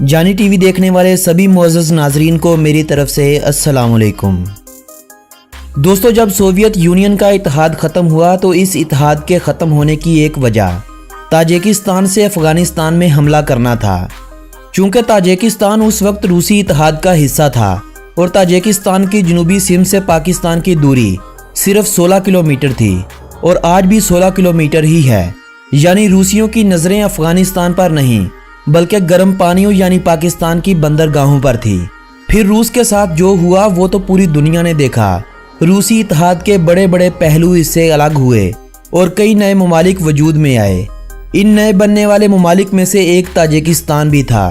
जानी टीवी देखने वाले सभी मुअज़्ज़ज़ नाज़रीन को मेरी तरफ से अस्सलाम वालेकुम। दोस्तों, जब सोवियत यूनियन का इत्तेहाद ख़त्म हुआ तो इस इत्तेहाद के ख़त्म होने की एक वजह ताजिकिस्तान से अफ़गानिस्तान में हमला करना था। चूँकि ताजिकिस्तान उस वक्त रूसी इत्तेहाद का हिस्सा था और ताजिकिस्तान की जनूबी सीमा से पाकिस्तान की दूरी सिर्फ 16 किलोमीटर थी और आज भी 16 किलोमीटर ही है। यानी रूसियों की नज़रें अफ़गानिस्तान पर नहीं बल्कि गर्म पानियों यानी पाकिस्तान की बंदरगाहों पर थी। फिर रूस के साथ जो हुआ वो तो पूरी दुनिया ने देखा। रूसी इत्तेहाद के बड़े बड़े पहलू इससे अलग हुए और कई नए ममालिक वजूद में आए। इन नए बनने वाले ममालिक में से एक ताजिकिस्तान भी था।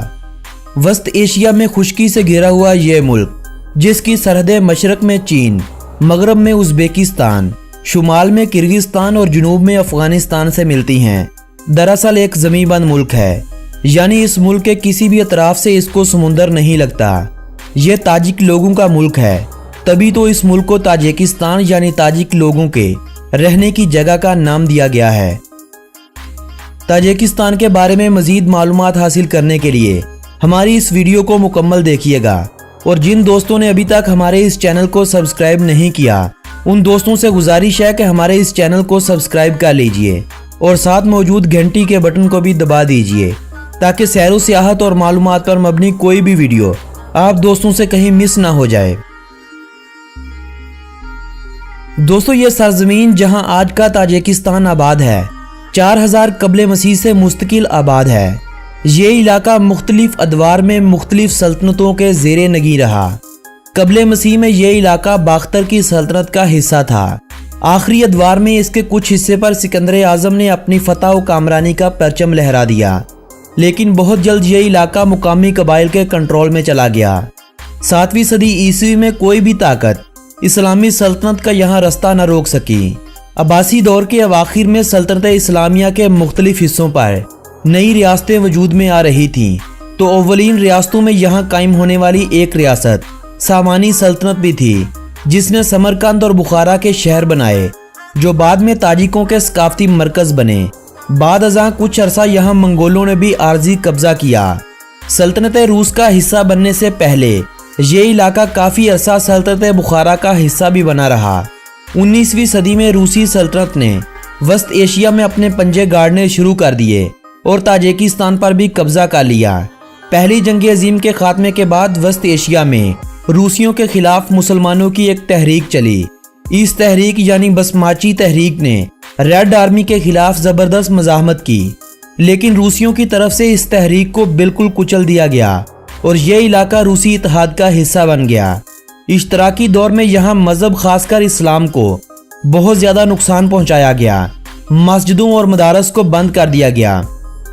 वस्त एशिया में खुश्की से घिरा हुआ ये मुल्क, जिसकी सरहदें मशरक में चीन, मगरब में उज़्बेकिस्तान, शुमाल में किर्गिस्तान और जुनूब में अफ़गानिस्तान से मिलती हैं, दरअसल एक ज़मींबंद मुल्क है। यानी इस मुल्क के किसी भी अतराफ से इसको समुंदर नहीं लगता। ये ताजिक लोगों का मुल्क है, तभी तो इस मुल्क को ताजिकिस्तान यानी ताजिक लोगों के रहने की जगह का नाम दिया गया है। ताजिकिस्तान के बारे में मज़ीद मालूमात हासिल करने के लिए हमारी इस वीडियो को मुकम्मल देखिएगा और जिन दोस्तों ने अभी तक हमारे इस चैनल को सब्सक्राइब नहीं किया उन दोस्तों से गुजारिश है कि हमारे इस चैनल को सब्सक्राइब कर लीजिए और साथ मौजूद घंटी के बटन को भी दबा दीजिए ताकि सैर सियाहत और मालूमात पर मबनी कोई भी वीडियो आप दोस्तों से कहीं मिस ना हो जाए। दोस्तों, ये सरजमीन जहां आज का ताजिकिस्तान आबाद है 4000 कबले मसीह से मुस्तकिल आबाद है। ये इलाका मुख्तलिफ अदवार में मुख्तलिफ सल्तनतों के ज़ेरे नगी रहा। कबले मसीह में ये इलाका बाख्तर की सल्तनत का हिस्सा था। आखिरी अदवार में इसके कुछ हिस्से पर सिकंदर आज़म ने अपनी फतह व कामरानी का परचम लहरा दिया, लेकिन बहुत जल्द ये इलाका मुकामी कबाइल के कंट्रोल में चला गया। 7वीं सदी ईस्वी में कोई भी ताकत इस्लामी सल्तनत का यहाँ रास्ता न रोक सकी। अब्बासी दौर के अवाखिर में सल्तनत इस्लामिया के मुख्तलिफ हिस्सों पर नई रियासतें वजूद में आ रही थीं, तो अव्वलीन रियासतों में यहाँ कायम होने वाली एक रियासत सामानी सल्तनत भी थी, जिसने समरकंद और बुखारा के शहर बनाए, जो बाद में ताजिकों के सकाफती मरकज बने। बाद अज़ां कुछ अरसा यहाँ मंगोलों ने भी आर्जी कब्जा किया। सल्तनत रूस का हिस्सा बनने से पहले ये इलाका काफ़ी अरसा सल्तनत बुखारा का हिस्सा भी बना रहा। 19वीं सदी में रूसी सल्तनत ने वस्त एशिया में अपने पंजे गाड़ने शुरू कर दिए और ताजिकिस्तान पर भी कब्जा कर लिया। पहली जंग अजीम के खात्मे के बाद वस्त एशिया में रूसियों के खिलाफ मुसलमानों की एक तहरीक चली। इस तहरीक यानी बसमाची तहरीक ने रेड आर्मी के खिलाफ ज़बरदस्त मज़ाहमत की, लेकिन रूसियों की तरफ से इस तहरीक को बिल्कुल कुचल दिया गया और यह इलाका रूसी इत्तेहाद का हिस्सा बन गया। इश्तराकी दौर में यहाँ मज़हब खासकर इस्लाम को बहुत ज़्यादा नुकसान पहुँचाया गया। मस्जिदों और मदारस को बंद कर दिया गया।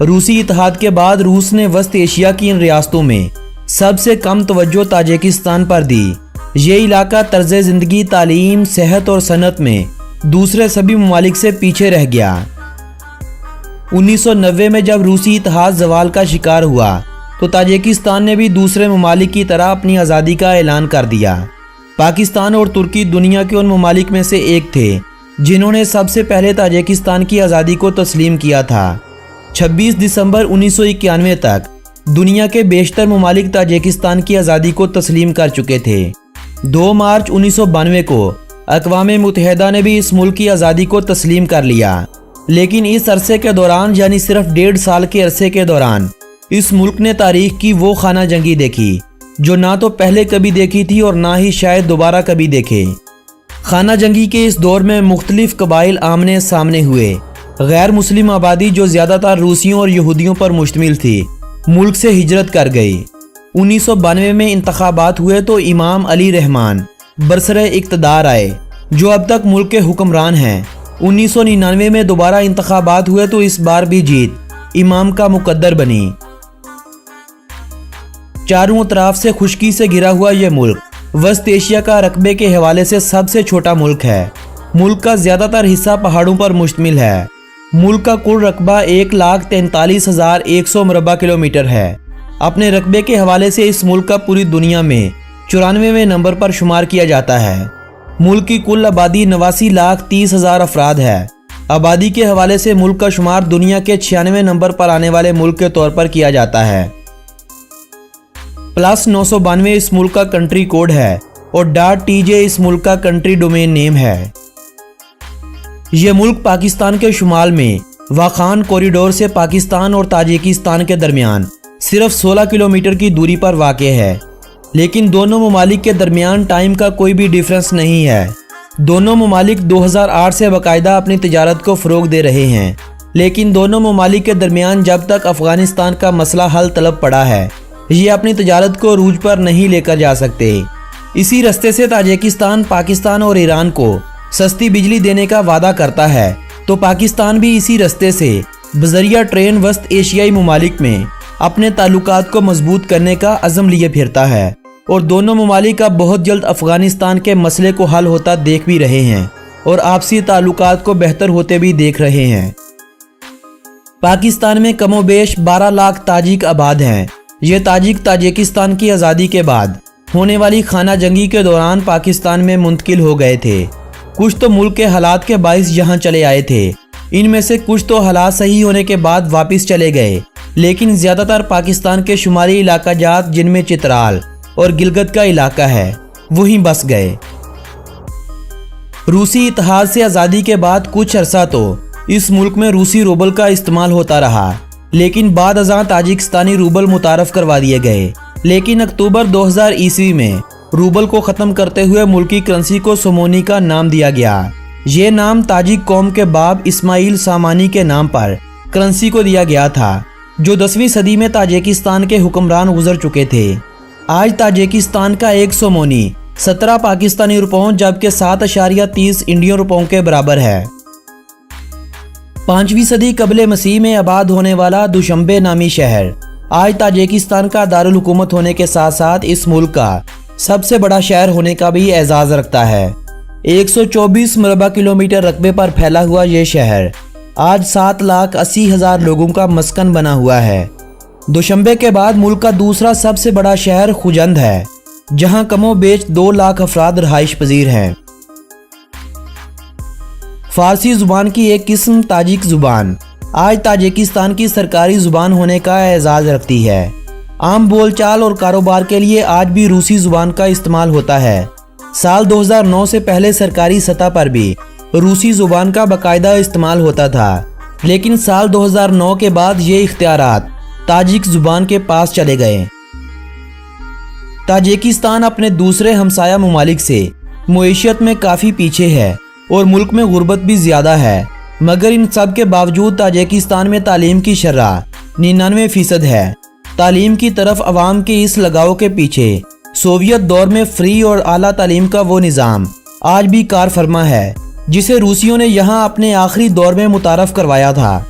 रूसी इत्तेहाद के बाद रूस ने वस्त एशिया की इन रियासतों में सबसे कम तवज्जो ताजिकिस्तान पर दी। ये इलाका तर्ज ज़िंदगी, तालीम, सेहत और सनत में दूसरे सभी ममालिक से पीछे रह गया। 1990 में जब रूसी इत्तेहाद ज़वाल का शिकार हुआ तो ताजिकिस्तान ने भी दूसरे ममालिक की तरह अपनी आज़ादी का ऐलान कर दिया। पाकिस्तान और तुर्की दुनिया के उन ममालिक में से एक थे जिन्होंने सबसे पहले ताजिकिस्तान की आज़ादी को तस्लीम किया था। 26 दिसंबर 1991 तक दुनिया के बेशतर ममालिक ताजिकिस्तान की आज़ादी को तस्लीम कर चुके थे। 2 मार्च 1992 को अक़वाम मुत्तहिदा ने भी इस मुल्क की आज़ादी को तस्लीम कर लिया, लेकिन इस अरसे के दौरान यानी सिर्फ 1.5 साल के अरसे के दौरान इस मुल्क ने तारीख की वो खाना जंगी देखी जो ना तो पहले कभी देखी थी और ना ही शायद दोबारा कभी देखे। खाना जंगी के इस दौर में मुख्तलिफ कबाइल आमने सामने हुए। गैर मुस्लिम आबादी जो ज़्यादातर रूसियों और यहूदियों पर मुश्तमिल थी, मुल्क से हिजरत कर गई। 1992 में इंतखाबात हुए तो इमाम अली रहमान बरसरे इक़्तिदार आए, जो अब तक मुल्क के हुक्मरान हैं। 1999 में दोबारा इंतखाबात हुए तो इस बार भी जीत इमाम का मुकद्दर बनी। चारों तरफ से खुश्की से घिरा हुआ यह मुल्क वस्त एशिया का रकबे के हवाले से सबसे छोटा मुल्क है। मुल्क का ज़्यादातर हिस्सा पहाड़ों पर मुश्तमिल है। मुल्क का कुल रकबा 1,43,100 मुरबा किलोमीटर है। अपने रकबे के हवाले से इस मुल्क का पूरी दुनिया में 94वें नंबर पर शुमार किया जाता है। मुल्क की कुल आबादी 89,30,000 अफराद है। आबादी के हवाले से मुल्क का शुमार दुनिया के 96वें नंबर पर आने वाले मुल्क के तौर पर किया जाता है। +992 इस मुल्क का कंट्री कोड है और .tj इस मुल्क का कंट्री डोमेन नेम है। यह मुल्क पाकिस्तान के शुमाल में वाखान कॉरिडोर से पाकिस्तान और ताजिकिस्तान के दरमियान सिर्फ 16 किलोमीटर की दूरी पर वाक़ है, लेकिन दोनों ममालिक के दरमियान टाइम का कोई भी डिफरेंस नहीं है। दोनों ममालिक 2008 से बाकायदा अपनी तिजारत को फ़रोग दे रहे हैं, लेकिन दोनों ममालिक के दरमियान जब तक अफ़गानिस्तान का मसला हल तलब पड़ा है, ये अपनी तिजारत को रूज पर नहीं लेकर जा सकते। इसी रास्ते से ताजिकिस्तान पाकिस्तान और ईरान को सस्ती बिजली देने का वादा करता है, तो पाकिस्तान भी इसी रास्ते से बज़रिया ट्रेन वस्त एशियाई ममालिक में अपने ताल्लुकात को मजबूत करने का अज़म लिए फिरता है और दोनों ममालिक अब बहुत जल्द अफ़गानिस्तान के मसले को हल होता देख भी रहे हैं और आपसी ताल्लुकात को बेहतर होते भी देख रहे हैं। पाकिस्तान में कमोबेश 12 लाख ताजिक आबाद हैं। ये ताजिक ताजिकिस्तान की आज़ादी के बाद होने वाली खाना जंगी के दौरान पाकिस्तान में मुंतकिल हो गए थे। कुछ तो मुल्क के हालात के बाइस यहाँ चले आए थे। इनमें से कुछ तो हालात सही होने के बाद वापस चले गए, लेकिन ज़्यादातर पाकिस्तान के शुमारी इलाका जात जिनमें चित्राल और गिलगित का इलाका है वहीं बस गए। रूसी इत्तेहाद से आज़ादी के बाद कुछ अरसा तो इस मुल्क में रूसी रूबल का इस्तेमाल होता रहा, लेकिन बाद अज़ां ताजिकिस्तानी रूबल मुतारफ़ करवा दिए गए। लेकिन अक्टूबर 2000 ईस्वी में रूबल को ख़त्म करते हुए मुल्की करेंसी को सोमोनी का नाम दिया गया। ये नाम ताजिक कौम के बाब इस्माइल सामानी के नाम पर करेंसी को दिया गया था, जो 10वीं सदी में ताजिकिस्तान के हुक्मरान गुजर चुके थे। आज ताजिकिस्तान का 1 सोमोनी 17 पाकिस्तानी रुपयों जबकि 7.30 इंडियन रुपयों के बराबर है। 5वीं सदी कबले मसीह में आबाद होने वाला दुशंबे नामी शहर आज ताजिकिस्तान का दारुल हुकूमत होने के साथ साथ इस मुल्क का सबसे बड़ा शहर होने का भी एजाज़ रखता है। 124 मुरबा किलोमीटर रकबे पर फैला हुआ ये शहर आज 7,80,000 लोगों का मस्कन बना हुआ है। दुशंबे के बाद मुल्क का दूसरा सबसे बड़ा शहर खुजंद है, जहां कमोबेश 2 लाख अफराद रहाइश पजीर हैं। फारसी ज़ुबान की एक किस्म ताजिक ज़ुबान आज ताजिकिस्तान की सरकारी ज़ुबान होने का एजाज़ रखती है। आम बोलचाल और कारोबार के लिए आज भी रूसी ज़ुबान का इस्तेमाल होता है। साल 2009 से पहले सरकारी सतह पर भी रूसी ज़ुबान का बाकायदा इस्तेमाल होता था, लेकिन साल 2009 के बाद ये इख्तियारात ताजिक ज़ुबान के पास चले गए। ताजिकिस्तान अपने दूसरे हमसाया ममालिक से मुईशत में काफ़ी पीछे है और मुल्क में गुर्बत भी ज़्यादा है, मगर इन सब के बावजूद ताजिकिस्तान में तालीम की शरह 99% है। तालीम की तरफ अवाम के इस लगाव के पीछे सोवियत दौर में फ्री और आला तालीम का वो निज़ाम आज भी कार फरमा है, जिसे रूसियों ने यहाँ अपने आखिरी दौर में मुतारफ़ करवाया था।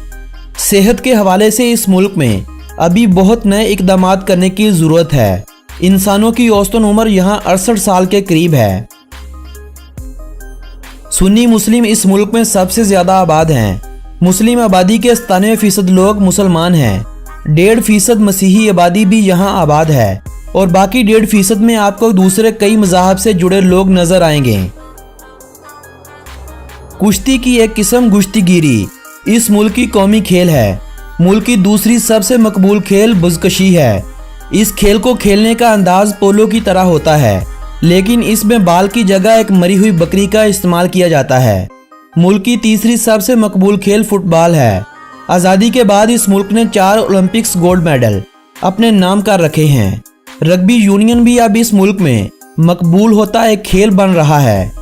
सेहत के हवाले से इस मुल्क में अभी बहुत नए इकदाम करने की ज़रूरत है। इंसानों की औसतन उम्र यहाँ 68 साल के करीब है। सुन्नी मुस्लिम इस मुल्क में सबसे ज़्यादा आबाद हैं। मुस्लिम आबादी के 97% लोग मुसलमान हैं। 1.5% मसीही आबादी भी यहाँ आबाद है और बाकी 1.5% में आपको दूसरे कई मज़ाहब से जुड़े लोग नज़र आएंगे। कुश्ती की एक किस्म कुश्तीगिरी इस मुल्क की कौमी खेल है। मुल्क की दूसरी सबसे मकबूल खेल बुज़कशी है। इस खेल को खेलने का अंदाज पोलो की तरह होता है, लेकिन इसमें बाल की जगह एक मरी हुई बकरी का इस्तेमाल किया जाता है। मुल्क की तीसरी सबसे मकबूल खेल फुटबॉल है। आज़ादी के बाद इस मुल्क ने 4 ओलंपिक्स गोल्ड मेडल अपने नाम कर रखे हैं। रग्बी यूनियन भी अब इस मुल्क में मकबूल होता एक खेल बन रहा है।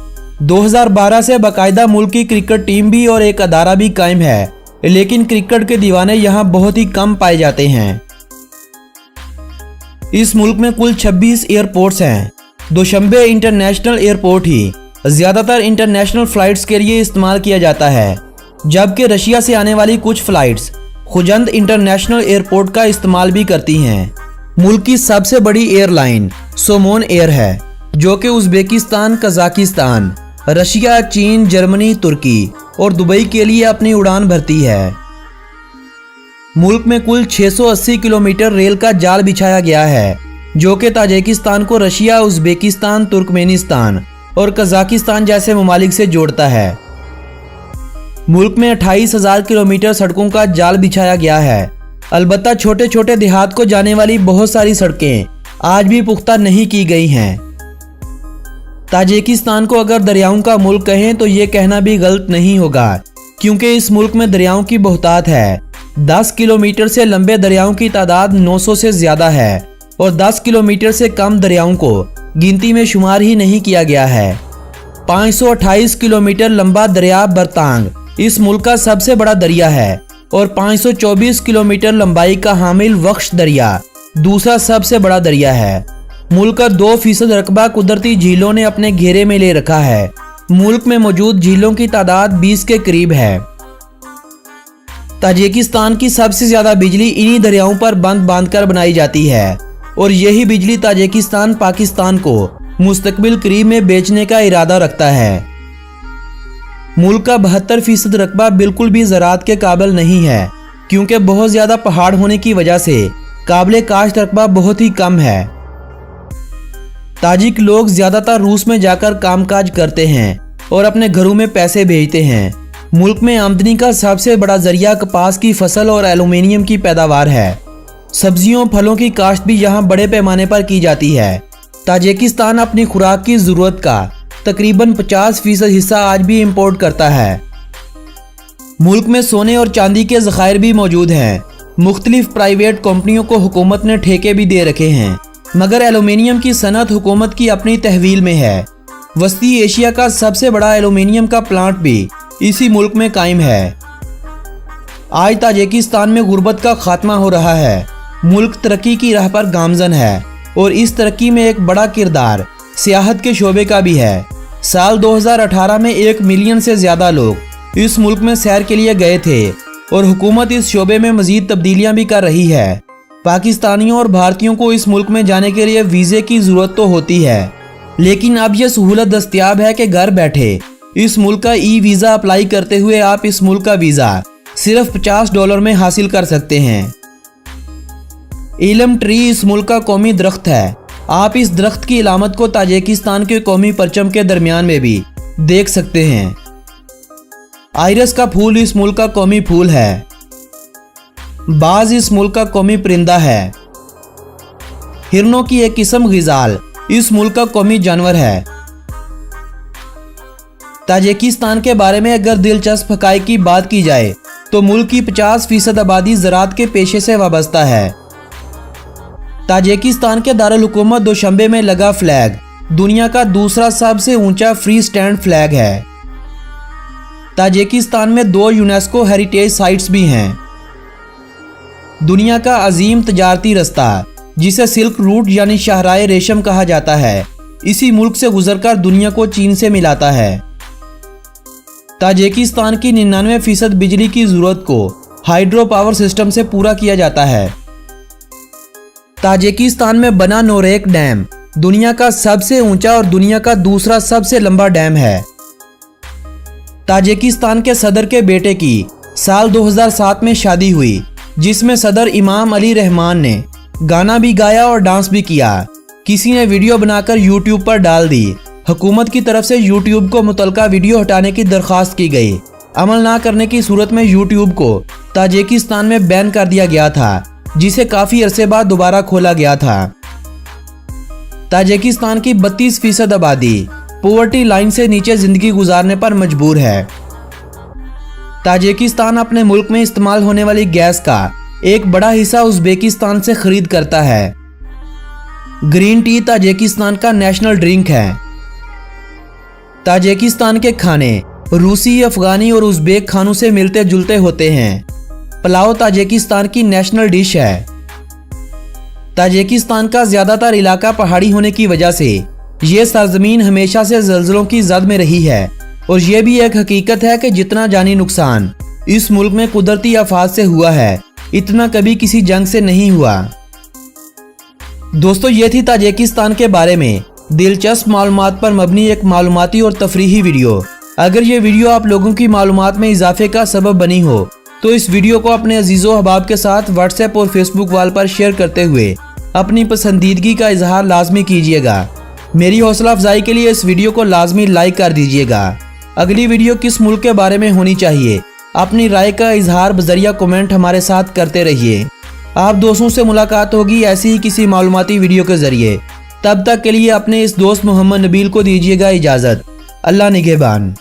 2012 से बाकायदा मुल्क की क्रिकेट टीम भी और एक अदारा भी कायम है, लेकिन क्रिकेट के दीवाने यहाँ बहुत ही कम पाए जाते हैं। इस मुल्क में कुल 26 एयरपोर्ट्स हैं। दुशंबे इंटरनेशनल एयरपोर्ट ही ज़्यादातर इंटरनेशनल फ़्लाइट्स के लिए इस्तेमाल किया जाता है, जबकि रशिया से आने वाली कुछ फ़्लाइट्स खुजंद इंटरनेशनल एयरपोर्ट का इस्तेमाल भी करती हैं। मुल्क की सबसे बड़ी एयरलाइन सोमोन एयर है। जो कि उज़्बेकिस्तान, कजाकिस्तान, रशिया, चीन, जर्मनी, तुर्की और दुबई के लिए अपनी उड़ान भरती है। मुल्क में कुल 680 किलोमीटर रेल का जाल बिछाया गया है, जो कि ताजिकिस्तान को रशिया, उज़्बेकिस्तान, तुर्कमेनिस्तान और कजाकिस्तान जैसे ममालिक से जोड़ता है। मुल्क में 28,000 किलोमीटर सड़कों का जाल बिछाया गया है। अलबत्ता छोटे छोटे देहात को जाने वाली बहुत सारी सड़कें आज भी पुख्ता नहीं की गई हैं। ताजिकिस्तान को अगर दरियाओं का मुल्क कहें तो ये कहना भी गलत नहीं होगा, क्योंकि इस मुल्क में दरियाओं की बहुतात है। 10 किलोमीटर से लंबे दरियाओं की तादाद 900 से ज्यादा है और 10 किलोमीटर से कम दरियाओं को गिनती में शुमार ही नहीं किया गया है। 528 किलोमीटर लंबा दरिया बरतांग इस मुल्क का सबसे बड़ा दरिया है और 524 किलोमीटर लंबाई का हामिल वक्श दरिया दूसरा सबसे बड़ा दरिया है। मुल्क का 2% रकबा कुदरती झीलों ने अपने घेरे में ले रखा है। मुल्क में मौजूद झीलों की तादाद 20 के करीब है। ताजिकिस्तान की सबसे ज्यादा बिजली इन्हीं दरियाओं पर बंद बांधकर बनाई जाती है और यही बिजली ताजिकिस्तान पाकिस्तान को मुस्तकबिल करीब में बेचने का इरादा रखता है। मुल्क का 72% रकबा बिल्कुल भी ज़राअत के काबिल नहीं है, क्योंकि बहुत ज़्यादा पहाड़ होने की वजह से काबिल काश्त रकबा बहुत ही कम है। ताजिक लोग ज़्यादातर रूस में जाकर कामकाज करते हैं और अपने घरों में पैसे भेजते हैं। मुल्क में आमदनी का सबसे बड़ा जरिया कपास की फसल और एल्यूमीनियम की पैदावार है। सब्जियों फलों की काश्त भी यहाँ बड़े पैमाने पर की जाती है। ताजिकिस्तान अपनी खुराक की ज़रूरत का तकरीबन 50% हिस्सा आज भी इंपोर्ट करता है। मुल्क में सोने और चांदी के ज़खायर भी मौजूद हैं। मुख्तलिफ प्राइवेट कंपनियों को हुकूमत ने ठेके भी दे रखे हैं, मगर एल्यूमीनियम की सनत हुकूमत की अपनी तहवील में है। वस्ती एशिया का सबसे बड़ा एल्यूमीनियम का प्लांट भी इसी मुल्क में कायम है। आज ताजिकिस्तान में गुर्बत का खात्मा हो रहा है। मुल्क तरक्की की राह पर गामजन है और इस तरक्की में एक बड़ा किरदार सियाहत के शोबे का भी है। साल 2018 में 1 मिलियन से ज़्यादा लोग इस मुल्क में सैर के लिए गए थे और हुकूमत इस शोबे में मज़ीद तब्दीलियां भी कर रही है। पाकिस्तानियों और भारतीयों को इस मुल्क में जाने के लिए वीज़े की ज़रूरत तो होती है, लेकिन अब यह सहूलत दस्तयाब है कि घर बैठे इस मुल्क का ई-वीज़ा अप्लाई करते हुए आप इस मुल्क का वीज़ा सिर्फ $50 में हासिल कर सकते हैं। इलम ट्री इस मुल्क का कौमी दरख्त है। आप इस दरख्त की इलामत को ताजिकिस्तान के कौमी परचम के दरमियान में भी देख सकते हैं। आइरस का फूल इस मुल्क का कौमी फूल है। बाज इस मुल्क का कौमी परिंदा है। हिरनों की एक किस्म गिजाल इस मुल्क का कौमी जानवर है। ताजिकिस्तान के बारे में अगर दिलचस्प हक़ाइक़ की बात की जाए तो मुल्क की 50% आबादी ज़राअत के पेशे से वाबस्ता है। ताजिकिस्तान के दारुल हुकूमत दोशंबे में लगा फ्लैग दुनिया का दूसरा सबसे ऊंचा फ्री स्टैंड फ्लैग है। ताजिकिस्तान में 2 यूनेस्को हेरिटेज साइट्स भी हैं। दुनिया का अजीम तजारती रास्ता जिसे सिल्क रूट यानी शाहराए रेशम कहा जाता है, इसी मुल्क से गुजरकर दुनिया को चीन से मिलाता है। ताजिकिस्तान की 99% बिजली की जरूरत को हाइड्रो पावर सिस्टम से पूरा किया जाता है। ताजिकिस्तान में बना नोरेक डैम दुनिया का सबसे ऊंचा और दुनिया का दूसरा सबसे लंबा डैम है। ताजिकिस्तान के सदर के बेटे की साल 2007 में शादी हुई, जिसमें सदर इमाम अली रहमान ने गाना भी गाया और डांस भी किया। किसी ने वीडियो बनाकर यूट्यूब पर डाल दी। हुकूमत की तरफ से यूट्यूब को मुतलका वीडियो हटाने की दरख्वास्त की गई। अमल ना करने की सूरत में यूट्यूब को ताजिकिस्तान में बैन कर दिया गया था, जिसे काफ़ी अरसे बाद दोबारा खोला गया था। ताजिकिस्तान की 32% आबादी पॉवर्टी लाइन से नीचे ज़िंदगी गुजारने पर मजबूर है। ताजिकिस्तान अपने मुल्क में इस्तेमाल होने वाली गैस का एक बड़ा हिस्सा उज़्बेकिस्तान से खरीद करता है। ग्रीन टी ताजिकिस्तान का नेशनल ड्रिंक है। ताजिकिस्तान के खाने रूसी, अफगानी और उज़्बेक खानों से मिलते जुलते होते हैं। पुलाव ताजिकिस्तान की नेशनल डिश है। ताजिकिस्तान का ज़्यादातर इलाका पहाड़ी होने की वजह से ये सरजमीन हमेशा से ज़लज़लों की जद में रही है और ये भी एक हकीकत है कि जितना जानी नुकसान इस मुल्क में कुदरती आफात से हुआ है, इतना कभी किसी जंग से नहीं हुआ। दोस्तों, ये थी ताजिकिस्तान के बारे में दिलचस्प मालूमात पर मबनी एक मालूमाती और तफरीही वीडियो। अगर ये वीडियो आप लोगों की मालूमात में इजाफे का सबब बनी हो तो इस वीडियो को अपने अजीज़ो अहबाब के साथ व्हाट्सएप और फेसबुक वाल पर शेयर करते हुए अपनी पसंदीदगी का इजहार लाजमी कीजिएगा। मेरी हौसला अफजाई के लिए इस वीडियो को लाजमी लाइक कर दीजिएगा। अगली वीडियो किस मुल्क के बारे में होनी चाहिए, अपनी राय का इजहार बजरिया कमेंट हमारे साथ करते रहिए। आप दोस्तों से मुलाकात होगी ऐसी ही किसी मालूमाती वीडियो के जरिए। तब तक के लिए अपने इस दोस्त मोहम्मद नबील को दीजिएगा इजाज़त। अल्लाह निगहबान।